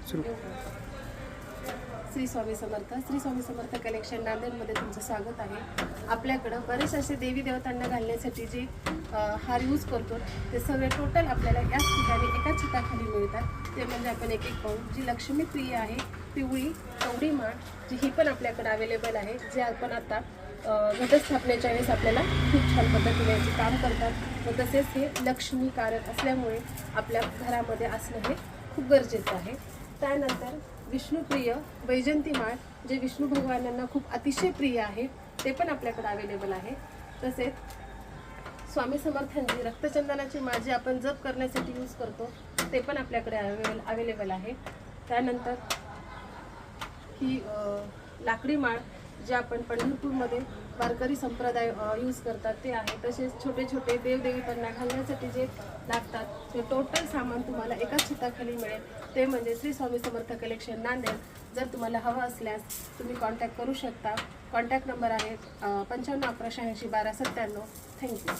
Shri Swami Samarth. Shri Swami Samarth collection नांदेडमध्ये तुमचं स्वागत आहे. आपल्याकडं बरेच असे देवी देवतांना घालण्यासाठी जे हार यूज करतो ते सगळे टोटल आपल्याला याच ठिकाणी एकाच छताखाली मिळतात. ते म्हणजे आपण एक पाहू. जी लक्ष्मी प्रिय आहे, पिवळी चौडी माळ, जी ही पण आपल्याकडे अवेलेबल आहे. जे आपण आता घटस्थापनेच्या वेळेस आपल्याला खूप छान पद्धतीने याचे काम करतात. व तसेच हे लक्ष्मी कारक असल्यामुळे आपल्या घरामध्ये असणं हे खूप गरजेचं आहे. त्यानंतर विष्णुप्रिय वैजंती माळ, जे विष्णू भगवानांना खूप अतिशय प्रिय आहे, ते पण आपल्याकडे अवेलेबल आहे. तसेच स्वामी समर्थांची रक्तचंदनाची माळ, जी आपण जप करण्यासाठी यूज करतो, ते पण आपल्याकडे अवेलेबल आहे. त्यानंतर ही लाकडी माळ, जे आपण पंढरपूरमध्ये वारकरी संप्रदाय यूज करतात ते आहे. तसेच छोटे छोटे देवदेवतांना घालण्यासाठी जे लागतात ते टोटल सामान तुम्हाला एकाच छताखाली मिळेल. ते म्हणजे श्री स्वामी समर्थ कलेक्शन नांदेड. जर तुम्हाला हवं असल्यास तुम्ही कॉन्टॅक्ट करू शकता. कॉन्टॅक्ट नंबर आहे 95 11 86 12 97. थँक्यू.